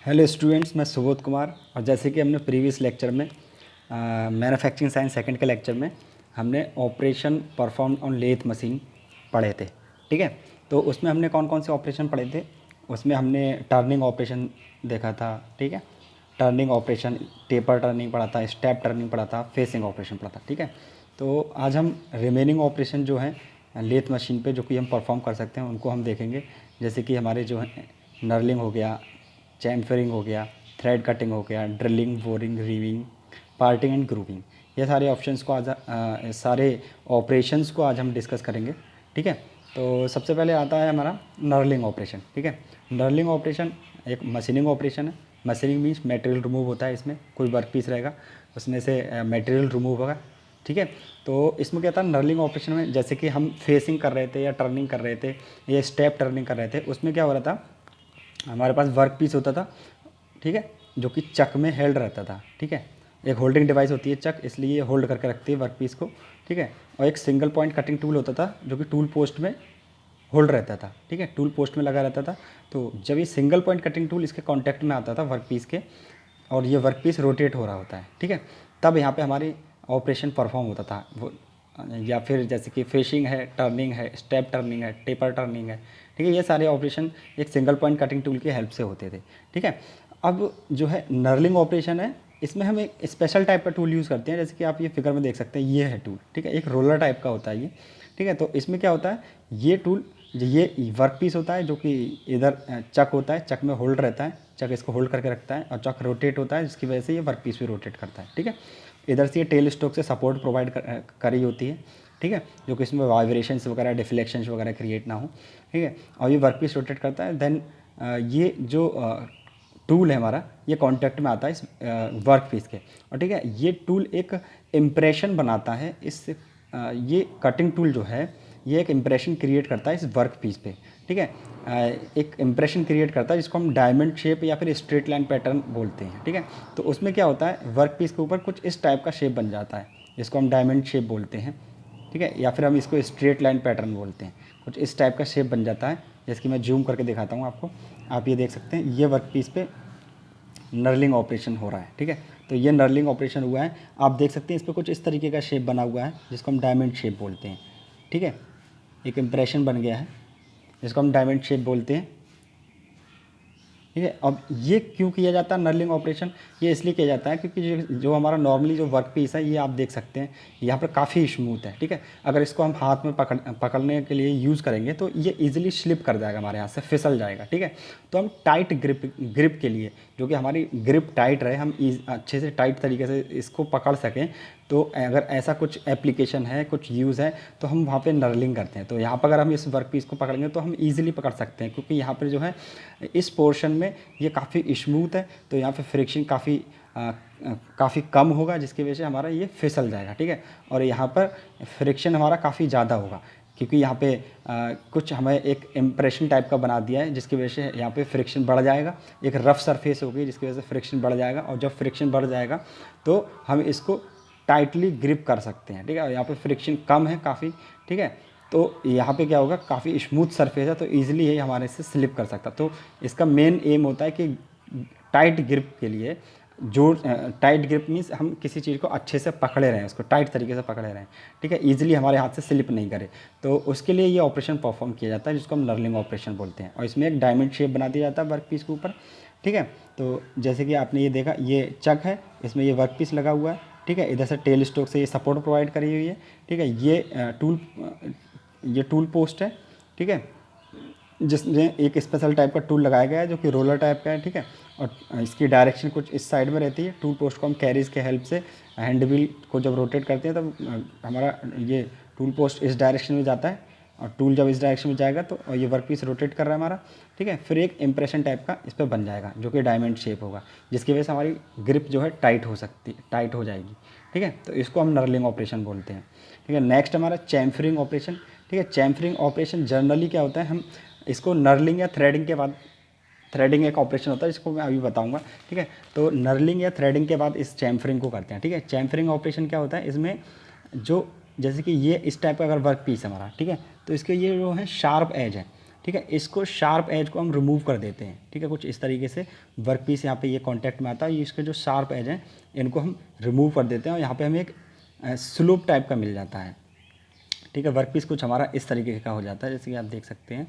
Hello students, मैं सुबोध कुमार। और जैसे कि हमने प्रीवियस लेक्चर में मैन्युफैक्चरिंग साइंस सेकंड के लेक्चर में हमने operation perform on lathe machine पढ़े थे। ठीक है, तो उसमें हमने कौन कौन से ऑपरेशन पढ़े थे। उसमें हमने टर्निंग ऑपरेशन देखा था। ठीक है, टर्निंग ऑपरेशन, टेपर टर्निंग पढ़ा था, स्टेप टर्निंग पढ़ा था, फेसिंग ऑपरेशन पढ़ा था। ठीक है, तो आज हम रिमेनिंग ऑपरेशन जो है लेथ मशीन पे जो कि हम परफॉर्म कर सकते हैं उनको हम देखेंगे। जैसे कि हमारे जो है नर्लिंग हो गया, चैम्फरिंग हो गया, थ्रेड कटिंग हो गया, drilling, boring, reaming, parting and grooving. ये सारे ऑप्शंस को आज सारे ऑपरेशंस को आज हम डिस्कस करेंगे। ठीक है, तो सबसे पहले आता है हमारा नर्लिंग ऑपरेशन। ठीक है, नर्लिंग ऑपरेशन एक मशीनिंग ऑपरेशन है। मशीनिंग मीन्स मटेरियल रिमूव होता है। इसमें कोई वर्क पीस रहेगा, उसमें से मटेरियल रिमूव होगा। ठीक है, तो इसमें क्या था, नर्लिंग ऑपरेशन में जैसे कि हम फेसिंग कर रहे थे या टर्निंग कर रहे थे या स्टेप टर्निंग कर रहे थे, उसमें क्या हो रहा था, हमारे पास वर्क पीस होता था। ठीक है, जो कि चक में हेल्ड रहता था। ठीक है, एक होल्डिंग डिवाइस होती है चक, इसलिए ये होल्ड करके रखती है वर्क पीस को। ठीक है, और एक सिंगल पॉइंट कटिंग टूल होता था जो कि टूल पोस्ट में होल्ड रहता था। ठीक है, टूल पोस्ट में लगा रहता था। तो जब ये सिंगल पॉइंट कटिंग टूल इसके कांटेक्ट में आता था वर्क पीस के, और ये वर्क पीस रोटेट हो रहा होता है, ठीक है, तब यहाँ पे हमारी ऑपरेशन परफॉर्म होता था वो। या फिर जैसे कि फिशिंग है, टर्निंग है, स्टेप टर्निंग है, टेपर टर्निंग है। ठीक है, ये सारे ऑपरेशन एक सिंगल पॉइंट कटिंग टूल की हेल्प से होते थे। ठीक है, अब जो है नर्लिंग ऑपरेशन है, इसमें हम एक स्पेशल टाइप का टूल यूज़ करते हैं। जैसे कि आप ये फिगर में देख सकते हैं, ये है टूल। ठीक है, एक रोलर टाइप का होता है ये। ठीक है, तो इसमें क्या होता है, ये टूल, ये वर्क पीस होता है जो कि इधर चक होता है, चक में होल्ड रहता है, चक इसको होल्ड करके रखता है, और चक रोटेट होता है जिसकी वजह से ये वर्क पीस भी रोटेट करता है। ठीक है, इधर से ये टेल स्टोक से सपोर्ट प्रोवाइड करी होती है। ठीक है, जो कि इसमें वाइब्रेशंस वगैरह, डिफ्लेक्शंस वगैरह क्रिएट ना हो। ठीक है, और ये वर्क पीस रोटेट करता है। देन ये जो टूल है हमारा, ये कांटेक्ट में आता है इस वर्क पीस के। और ठीक है, ये टूल एक इम्प्रेशन बनाता है इस ये कटिंग टूल जो है, ये एक इम्प्रेशन क्रिएट करता है इस वर्क पीस पे। ठीक है, एक इम्प्रेशन क्रिएट करता है जिसको हम डायमंड शेप या फिर स्ट्रेट लाइन पैटर्न बोलते हैं। ठीक है, तो उसमें क्या होता है, वर्क पीस के ऊपर कुछ इस टाइप का शेप बन जाता है जिसको हम डायमंड शेप बोलते हैं। ठीक है, या फिर हम इसको स्ट्रेट लाइन पैटर्न बोलते हैं। कुछ इस टाइप का शेप बन जाता है, जैसे कि मैं जूम करके दिखाता हूँ आपको। आप ये देख सकते हैं, ये वर्क पीस पे नर्लिंग ऑपरेशन हो रहा है। ठीक है, तो ये नर्लिंग ऑपरेशन हुआ है। आप देख सकते हैं इस पर कुछ इस तरीके का शेप बना हुआ है जिसको हम डायमंड शेप बोलते हैं। ठीक है, एक इम्प्रेशन बन गया है जिसको हम डायमंड शेप बोलते हैं। ठीक है, अब ये क्यों किया जाता है नर्लिंग ऑपरेशन, ये इसलिए किया जाता है क्योंकि जो हमारा नॉर्मली जो वर्क पीस है, ये आप देख सकते हैं यहाँ पर काफ़ी स्मूथ है। ठीक है, अगर इसको हम हाथ में पकड़ने के लिए यूज़ करेंगे तो ये इजीली स्लिप कर जाएगा, हमारे हाथ से फिसल जाएगा। ठीक है, तो हम टाइट ग्रिप के लिए, जो कि हमारी ग्रिप टाइट रहे, हम अच्छे से टाइट तरीके से इसको पकड़ सकें, तो अगर ऐसा कुछ एप्लीकेशन है, कुछ यूज़ है, तो हम वहाँ पे नर्लिंग करते हैं। तो यहाँ पर अगर हम इस वर्क पीस को पकड़ेंगे तो हम ईजिली पकड़ सकते हैं, क्योंकि यहाँ पर जो है इस पोर्शन में ये काफ़ी स्मूथ है, तो यहाँ पे फ्रिक्शन काफ़ी कम होगा, जिसकी वजह से हमारा ये फिसल जाएगा। ठीक है, और यहाँ पर फ्रिक्शन हमारा काफ़ी ज़्यादा होगा, क्योंकि यहाँ पे कुछ हमें एक इम्प्रेशन टाइप का बना दिया है, जिसकी वजह से यहाँ पे फ्रिक्शन बढ़ जाएगा। एक रफ सरफेस होगी जिसकी वजह से फ्रिक्शन बढ़ जाएगा, और जब फ्रिक्शन बढ़ जाएगा तो हम इसको टाइटली ग्रिप कर सकते हैं। ठीक है, और यहाँ पे फ्रिक्शन कम है काफ़ी। ठीक है, तो यहाँ पे क्या होगा, काफ़ी स्मूथ सरफेस है, तो ईजिली ये हमारे से स्लिप कर सकता। तो इसका मेन एम होता है कि टाइट ग्रिप के लिए, जो टाइट ग्रिप मीन्स हम किसी चीज़ को अच्छे से पकड़े रहें, उसको टाइट तरीके से पकड़े रहें। ठीक है, ईजिली हमारे हाथ से स्लिप नहीं करे, तो उसके लिए ये ऑपरेशन परफॉर्म किया जाता है, जिसको हम नर्लिंग ऑपरेशन बोलते हैं। और इसमें एक डायमंड शेप बना दिया जाता है वर्क पीस के ऊपर। ठीक है, तो जैसे कि आपने ये देखा, ये चक है, इसमें ये वर्क पीस लगा हुआ है। ठीक है, इधर से टेल स्टोक से ये सपोर्ट प्रोवाइड करी हुई है। ठीक है, ये टूल पोस्ट है। ठीक है, जिसमें एक स्पेशल टाइप का टूल लगाया गया है जो कि रोलर टाइप का है। ठीक है, और इसकी डायरेक्शन कुछ इस साइड में रहती है। टूल पोस्ट को हम कैरीज के हेल्प से हैंड व्हील को जब रोटेट करते हैं तब हमारा ये टूल पोस्ट इस डायरेक्शन में जाता है, और टूल जब इस डायरेक्शन में जाएगा तो ये वर्क पीस रोटेट कर रहा है हमारा। ठीक है, फिर एक इम्प्रेशन टाइप का इस पर बन जाएगा जो कि डायमंड शेप होगा, जिसकी वजह से हमारी ग्रिप जो है टाइट हो जाएगी। ठीक है, तो इसको हम नर्लिंग ऑपरेशन बोलते हैं। ठीक है, नेक्स्ट हमारा चैम्फरिंग ऑपरेशन। ठीक है, चैम्फरिंग ऑपरेशन जनरली क्या होता है, हम इसको नर्लिंग या थ्रेडिंग के बाद, थ्रेडिंग एक ऑपरेशन होता है जिसको मैं अभी बताऊंगा। ठीक है, तो नर्लिंग या थ्रेडिंग के बाद इस चैम्फरिंग को करते हैं। ठीक है, चैम्फरिंग ऑपरेशन क्या होता है, इसमें जो जैसे कि ये इस टाइप का अगर वर्क पीस है हमारा, ठीक है, तो इसके ये जो है शार्प एज है, ठीक है। इसको शार्प एज को हम रिमूव कर देते हैं, ठीक है। कुछ इस तरीके से वर्क पीस यहाँ पे ये कांटेक्ट में आता है, ये इसके जो शार्प एज हैं इनको हम रिमूव कर देते हैं और यहाँ पे हमें एक स्लोप टाइप का मिल जाता है, ठीक है। वर्क पीस कुछ हमारा इस तरीके का हो जाता है, जैसे कि आप देख सकते हैं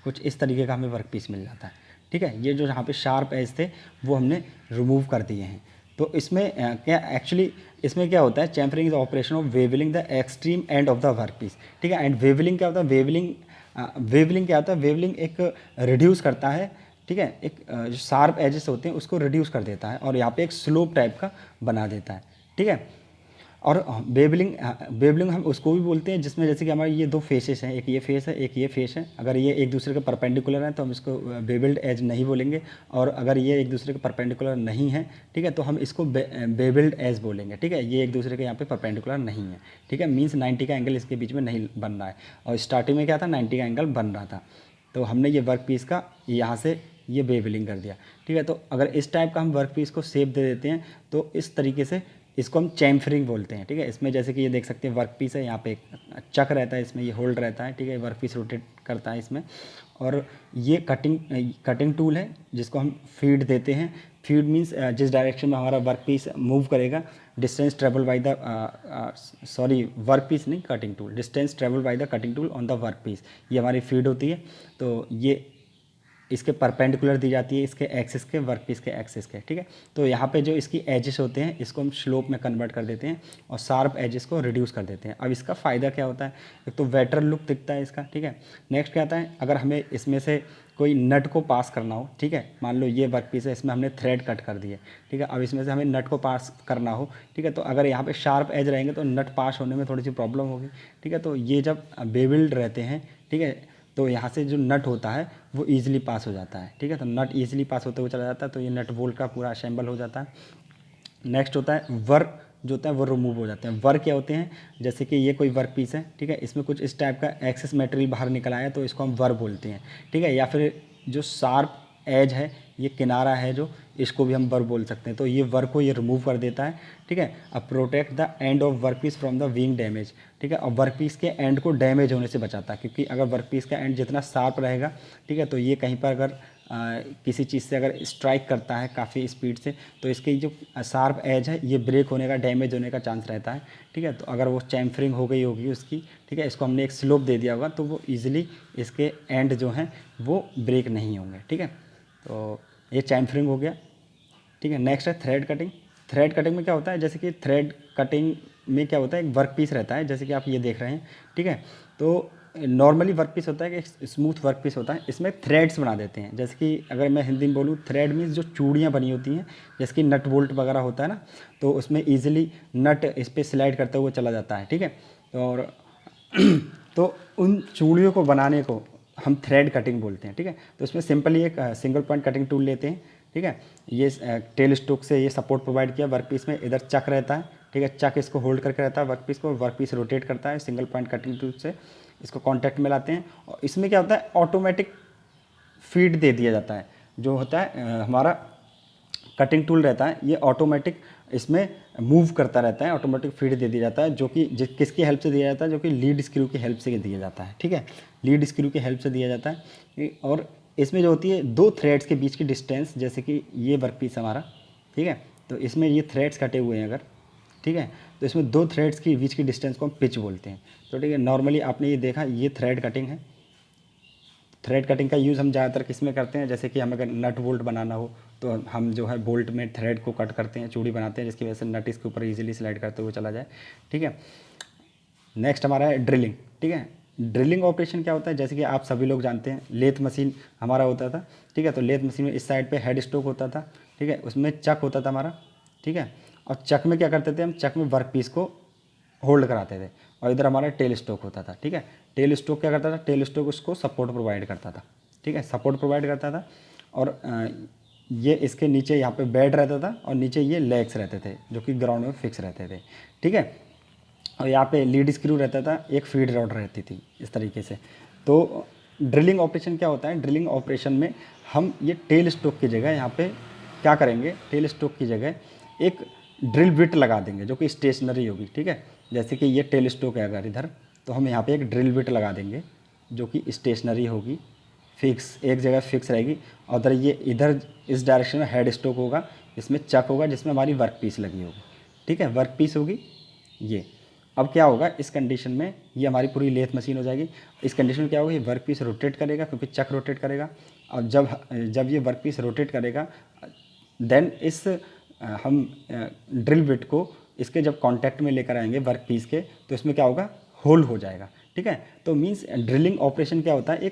कुछ इस तरीके का हमें वर्क पीस मिल जाता है, ठीक है। ये जो यहाँ पे शार्प एज थे वो हमने रिमूव कर दिए हैं। तो इसमें क्या एक्चुअली इसमें क्या होता है, chamfering is operation of bevelling the extreme end of the work piece, ठीक है। एंड वेवलिंग क्या होता है, वेवलिंग क्या होता है, वेवलिंग एक रिड्यूस करता है, ठीक है। एक जो शार्प एजेस होते हैं उसको रिड्यूस कर देता है और यहाँ पे एक स्लोप टाइप का बना देता है, ठीक है। और बेबलिंग हम उसको भी बोलते हैं जिसमें जैसे कि हमारे ये दो फेसेस हैं, एक ये फेस है एक ये फेस है, अगर ये एक दूसरे के परपेंडिकुलर हैं तो हम इसको बेबल्ड एज नहीं बोलेंगे, और अगर ये एक दूसरे के परपेंडिकुलर नहीं है, ठीक है, तो हम इसको बेबल्ड एज बोलेंगे, ठीक है। ये एक दूसरे के यहाँ पे परपेंडिकुलर नहीं है, ठीक है, मीन्स 90 का एंगल इसके बीच में नहीं बन रहा है, और स्टार्टिंग में क्या था 90 का एंगल बन रहा था, तो हमने ये वर्क पीस का यहाँ से ये बेबलिंग कर दिया, ठीक है। तो अगर इस टाइप का हम वर्क पीस को शेप दे देते हैं तो इस तरीके से इसको हम चैम्फरिंग बोलते हैं, ठीक है। इसमें जैसे कि ये देख सकते हैं वर्क पीस है, यहाँ पे एक चक रहता है, इसमें ये होल्ड रहता है, ठीक है, वर्क पीस रोटेट करता है इसमें, और ये कटिंग टूल है जिसको हम फीड देते हैं। फीड मीन्स जिस डायरेक्शन में हमारा वर्क पीस मूव करेगा, distance travel by the work piece नहीं cutting tool, distance travel by the cutting tool on the work piece, ये हमारी फीड होती है। तो ये इसके परपेंडिकुलर दी जाती है, इसके एक्सिस के, वर्क पीस के एक्सिस के, ठीक है। तो यहाँ पे जो इसकी एजेस होते हैं इसको हम स्लोप में कन्वर्ट कर देते हैं और शार्प एजेस को रिड्यूस कर देते हैं। अब इसका फ़ायदा क्या होता है, एक तो वेटर लुक दिखता है इसका, ठीक है। नेक्स्ट क्या आता है, अगर हमें इसमें से कोई नट को पास करना हो, ठीक है, मान लो ये वर्क पीस है, इसमें हमने थ्रेड कट कर दिए, ठीक है, अब इसमें से हमें नट को पास करना हो, ठीक है, तो अगर यहाँ पे शार्प एज रहेंगे तो नट पास होने में थोड़ी सी प्रॉब्लम होगी, ठीक है। तो ये जब बेबिल्ड रहते हैं, ठीक है, तो यहाँ से जो नट होता है वो ईजिली पास हो जाता है, ठीक है। तो नट ईजिली पास होते हुए चला जाता है, तो ये नट बोल्ट का पूरा असेंबल हो जाता है। नेक्स्ट होता है वर्क, जो होता है वो रिमूव हो जाते हैं। वर्क क्या होते हैं, जैसे कि ये कोई वर्क पीस है, ठीक है, इसमें कुछ इस टाइप का एक्सेस मटेरियल बाहर निकल आया तो इसको हम वर्क बोलते हैं, ठीक है। या फिर जो शार्प एज है, ये किनारा है जो, इसको भी हम वर्क बोल सकते हैं। तो ये वर्क को ये रिमूव कर देता है, ठीक है। अब protect the end of work piece from the wing damage, ठीक है, और वर्क पीस के एंड को डैमेज होने से बचाता है, क्योंकि अगर वर्क पीस का एंड जितना शार्प रहेगा, ठीक है, तो ये कहीं पर अगर किसी चीज़ से अगर स्ट्राइक करता है काफ़ी स्पीड से, तो इसकी जो शार्प एज है ये ब्रेक होने का, डैमेज होने का चांस रहता है, ठीक है। तो अगर वो चैम्फरिंग हो गई होगी उसकी, ठीक है, इसको हमने एक स्लोप दे दिया होगा तो वो ईजिली इसके एंड जो हैं वो ब्रेक नहीं होंगे, ठीक है। तो ये चैम्फरिंग हो गया, ठीक है। नेक्स्ट है थ्रेड कटिंग। थ्रेड कटिंग में क्या होता है, जैसे कि थ्रेड कटिंग में क्या होता है, एक वर्क पीस रहता है, जैसे कि आप ये देख रहे हैं, ठीक है। तो नॉर्मली वर्क पीस होता है कि स्मूथ वर्क पीस होता है, इसमें थ्रेड्स बना देते हैं, जैसे कि अगर मैं हिंदी में बोलूँ, थ्रेड मीन्स जो चूड़ियाँ बनी होती हैं, जैसे कि नट बोल्ट वगैरह होता है ना, तो उसमें ईजिली नट इस पर स्लाइड करते हुए चला जाता है, ठीक है। और तो उन चूड़ियों को बनाने को हम थ्रेड कटिंग बोलते हैं, ठीक है। तो इसमें सिंपली एक सिंगल पॉइंट कटिंग टूल लेते हैं, ठीक है। ये टेल स्टोक से ये सपोर्ट प्रोवाइड किया वर्क पीस में, इधर चक रहता है, ठीक है, चक इसको होल्ड करके रहता है वर्क पीस को, वर्क पीस रोटेट करता है, सिंगल पॉइंट कटिंग टूल से इसको कांटेक्ट में लाते हैं, और इसमें क्या होता है, ऑटोमेटिक फीड दे दिया जाता है, जो होता है हमारा कटिंग टूल रहता है, ये ऑटोमेटिक इसमें मूव करता रहता है, ऑटोमेटिक फीड दे दिया जाता है, जो कि किसकी हेल्प से दिया जाता है, जो कि लीड स्क्रू की हेल्प से दिया जाता है, ठीक है, लीड स्क्रू की हेल्प से दिया जाता है। और इसमें जो होती है दो थ्रेड्स के बीच की डिस्टेंस, जैसे कि ये वर्क पीस हमारा, ठीक है, तो इसमें ये थ्रेड्स कटे हुए हैं अगर, ठीक है, तो इसमें दो थ्रेड्स के बीच की डिस्टेंस को हम पिच बोलते हैं। तो ठीक है, नॉर्मली आपने ये देखा, ये थ्रेड कटिंग है। थ्रेड कटिंग का यूज़ हम ज़्यादातर किस में करते हैं, जैसे कि हमें अगर नट बोल्ट बनाना हो तो हम जो है बोल्ट में थ्रेड को कट करते हैं, चूड़ी बनाते हैं, जिसकी वजह से नट इसके ऊपर इजीली स्लाइड करते हुए चला जाए, ठीक है। नेक्स्ट हमारा है ड्रिलिंग, ठीक है। ड्रिलिंग ऑपरेशन क्या होता है, जैसे कि आप सभी लोग जानते हैं, लेथ मशीन हमारा होता था, ठीक है, तो लेथ मशीन में इस साइड पे हेड स्टोक होता था, ठीक है, उसमें चक होता था हमारा, ठीक है, और चक में क्या करते थे हम, चक में वर्क पीस को होल्ड कराते थे, और इधर हमारा टेल स्टोक होता था, ठीक है। टेल स्टोक क्या करता था, टेल स्टोक उसको सपोर्ट प्रोवाइड करता था, ठीक है, सपोर्ट प्रोवाइड करता था, और ये इसके नीचे यहाँ पे बेड रहता था, और नीचे ये लेग्स रहते थे जो कि ग्राउंड में फिक्स रहते थे, ठीक है, और यहाँ पे लीड स्क्रू रहता था, एक फीड रॉड रहती थी, इस तरीके से। तो ड्रिलिंग ऑपरेशन क्या होता है, ड्रिलिंग ऑपरेशन में हम ये टेल स्टोक की जगह यहाँ पे क्या करेंगे, टेल स्टोक की जगह एक ड्रिल बिट लगा देंगे जो कि स्टेशनरी होगी, ठीक है। जैसे कि ये टेल स्टोक है अगर इधर, तो हम यहाँ पे एक ड्रिल बिट लगा देंगे, जो कि स्टेशनरी होगी, फिक्स एक जगह फिक्स रहेगी। और उधर ये इधर इस डायरेक्शन में हेड स्टॉक होगा, इसमें चक होगा जिसमें हमारी वर्क पीस लगी होगी, ठीक है, वर्क पीस होगी ये। अब क्या होगा इस कंडीशन में, ये हमारी पूरी लेथ मशीन हो जाएगी। इस कंडीशन में क्या होगा, ये वर्क पीस रोटेट करेगा क्योंकि चक रोटेट करेगा। और जब ये वर्क पीस रोटेट करेगा देन हम ड्रिल बिट को इसके जब कांटेक्ट में लेकर आएंगे वर्क पीस के, तो इसमें क्या होगा, होल हो जाएगा, ठीक है। तो मींस ड्रिलिंग ऑपरेशन क्या होता है,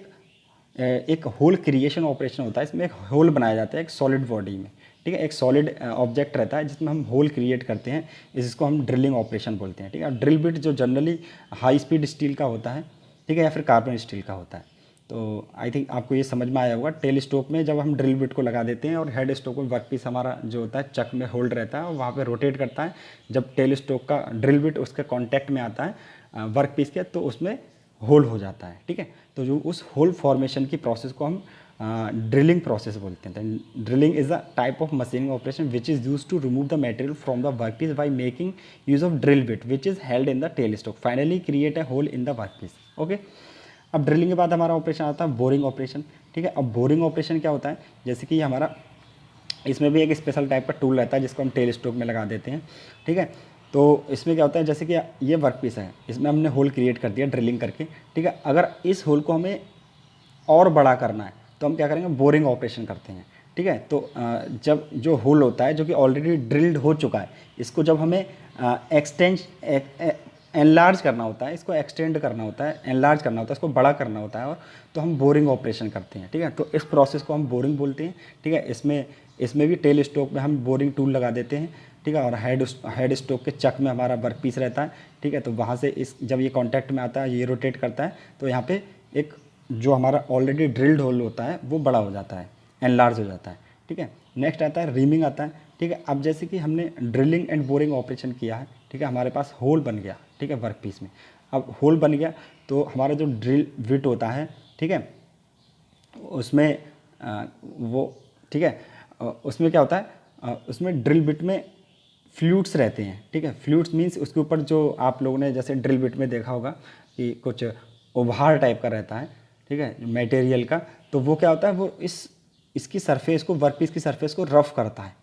एक होल क्रिएशन ऑपरेशन होता है। इसमें एक होल बनाया जाता है एक सॉलिड बॉडी में, ठीक है, एक सॉलिड ऑब्जेक्ट रहता है जिसमें हम होल क्रिएट करते हैं, इसको हम ड्रिलिंग ऑपरेशन बोलते हैं, ठीक है। ड्रिल बिट जो जनरली हाई स्पीड स्टील का होता है, ठीक है, या फिर कार्बन स्टील का होता है। तो आई थिंक आपको ये समझ में आया होगा। टेल स्टोक में जब हम ड्रिल बिट को लगा देते हैं और हेड स्टोक में वर्क पीस हमारा जो होता है चक में होल्ड रहता है और वहाँ पे रोटेट करता है, जब टेल स्टोक का ड्रिल बिट उसके कांटेक्ट में आता है वर्क पीस के, तो उसमें होल हो जाता है, ठीक है। तो जो उस होल फॉर्मेशन की प्रोसेस को हम ड्रिलिंग प्रोसेस बोलते हैं। Drilling is a type of machining operation which is use to remove the material from the work piece by making use of drill bit which is held in the tail stock finally create a hole in the work piece. Okay, अब drilling के बाद हमारा operation आता है boring operation, ठीक है। अब boring operation क्या होता है, जैसे कि हमारा इसमें भी एक स्पेशल टाइप का टूल रहता है जिसको हम टेल स्टोक में लगा देते हैं, ठीक है। तो इसमें क्या होता है, जैसे कि ये वर्क पीस है, इसमें हमने होल क्रिएट कर दिया ड्रिलिंग करके, ठीक है। अगर इस होल को हमें और बड़ा करना है तो हम क्या करेंगे, बोरिंग ऑपरेशन करते हैं, ठीक है। तो जब जो होल होता है जो कि ऑलरेडी ड्रिल्ड हो चुका है, इसको जब हमें एक्सटेंड एनलार्ज करना होता है, इसको एक्सटेंड करना होता है, एनलार्ज करना होता है, इसको बड़ा करना होता है, और तो हम बोरिंग ऑपरेशन करते हैं, ठीक है। तो इस प्रोसेस को हम बोरिंग बोलते हैं, ठीक है। इसमें भी टेल स्टोक में हम बोरिंग टूल लगा देते हैं, ठीक है। और हेड स्टोक के चक में हमारा वर्क पीस रहता है, ठीक है। तो वहाँ से जब ये कॉन्टैक्ट में आता है, ये रोटेट करता है, तो यहाँ पे एक जो हमारा ऑलरेडी ड्रिल्ड होल होता है वो बड़ा हो जाता है, एनलार्ज हो जाता है, ठीक है। नेक्स्ट आता है रीमिंग आता है, ठीक है। अब जैसे कि हमने ड्रिलिंग एंड बोरिंग ऑपरेशन किया है, ठीक है, हमारे पास होल बन गया, ठीक है, वर्क पीस में। अब होल बन गया तो हमारा जो ड्रिल बिट होता है, ठीक है, उसमें वो, ठीक है, उसमें क्या होता है, उसमें ड्रिल बिट में फ्लूइड्स रहते हैं, ठीक है। फ्लूइड्स मीन्स उसके ऊपर जो आप लोगों ने जैसे ड्रिल बिट में देखा होगा कि कुछ उभार टाइप का रहता है, ठीक है, मटेरियल का। तो वो क्या होता है, वो इसकी सरफेस को, वर्क पीस की सरफेस को रफ़ करता है,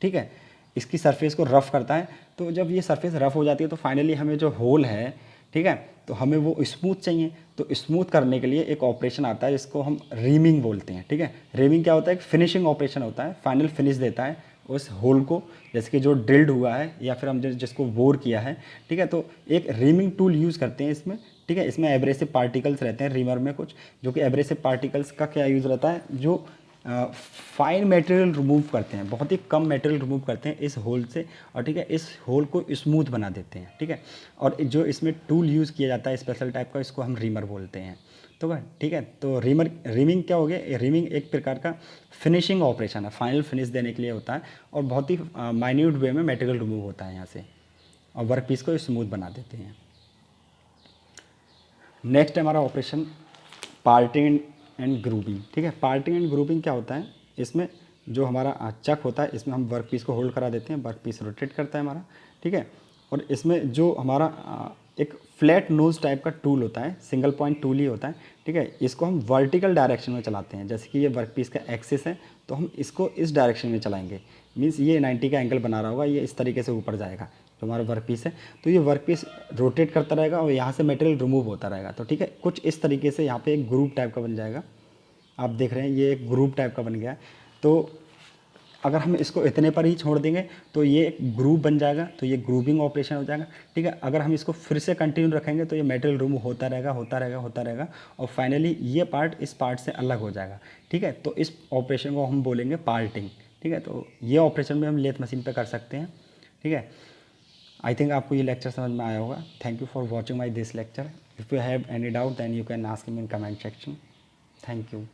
ठीक है, इसकी सरफेस को रफ़ करता है। तो जब ये सरफेस रफ़ हो जाती है तो फाइनली हमें जो होल है, ठीक है, तो हमें वो स्मूथ चाहिए। तो स्मूथ करने के लिए एक ऑपरेशन आता है जिसको हम रीमिंग बोलते हैं, ठीक है। रीमिंग क्या होता है, एक फिनिशिंग ऑपरेशन होता है, फाइनल फिनिश देता है उस होल को, जैसे कि जो ड्रिल्ड हुआ है या फिर हम जिसको बोर किया है, ठीक है। तो एक रीमिंग टूल यूज़ करते हैं इसमें, ठीक है। इसमें एब्रेसिव पार्टिकल्स रहते हैं रीमर में कुछ, जो कि एब्रेसिव पार्टिकल्स का क्या यूज़ रहता है, जो फाइन मटेरियल रिमूव करते हैं, बहुत ही कम मटेरियल रिमूव करते हैं इस होल से, और ठीक है, इस होल को स्मूथ बना देते हैं, ठीक है। और जो इसमें टूल यूज़ किया जाता है स्पेशल टाइप का, इसको हम रीमर बोलते हैं। तो ठीक है, तो रीमिंग क्या हो गया, रीमिंग एक प्रकार का फिनिशिंग ऑपरेशन है, फाइनल फिनिश देने के लिए होता है, और बहुत ही माइन्यूट वे में मटेरियल रिमूव होता है यहाँ से, और वर्क पीस को स्मूथ बना देते हैं। नेक्स्ट है हमारा ऑपरेशन पार्टिंग एंड ग्रूपिंग, ठीक है। पार्टिंग एंड ग्रूपिंग क्या होता है, इसमें जो हमारा चक होता है, इसमें हम वर्क पीस को होल्ड करा देते हैं, वर्क पीस रोटेट करता है हमारा, ठीक है। और इसमें जो हमारा एक फ्लैट नोज टाइप का टूल होता है, सिंगल पॉइंट टूल ही होता है, ठीक है। इसको हम वर्टिकल डायरेक्शन में चलाते हैं, जैसे कि ये वर्क पीस का एक्सिस है तो हम इसको इस डायरेक्शन में चलाएंगे, मीन्स ये 90 का एंगल बना रहा होगा, ये इस तरीके से ऊपर जाएगा जो हमारा वर्क पीस है। तो ये वर्क पीस रोटेट करता रहेगा और यहाँ से मटेरियल रिमूव होता रहेगा। तो ठीक है, कुछ इस तरीके से यहाँ पे एक ग्रुप टाइप का बन जाएगा, आप देख रहे हैं ये एक ग्रुप टाइप का बन गया है। तो अगर हम इसको इतने पर ही छोड़ देंगे तो ये एक ग्रुप बन जाएगा, तो ये ग्रुपिंग ऑपरेशन हो जाएगा, ठीक है। अगर हम इसको फिर से कंटिन्यू रखेंगे तो ये मटेरियल रिमूव होता रहेगा, होता रहेगा, होता रहेगा, और फाइनली ये पार्ट इस पार्ट से अलग हो जाएगा, ठीक है। तो इस ऑपरेशन को हम बोलेंगे पार्टिंग, ठीक है। तो ये ऑपरेशन भी हम लेथ मशीन पर कर सकते हैं, ठीक है। आई थिंक आपको ये लेक्चर समझ में आया होगा। Thank you for watching my this lecture. If you have any doubt then you can ask me in comment section. Thank you.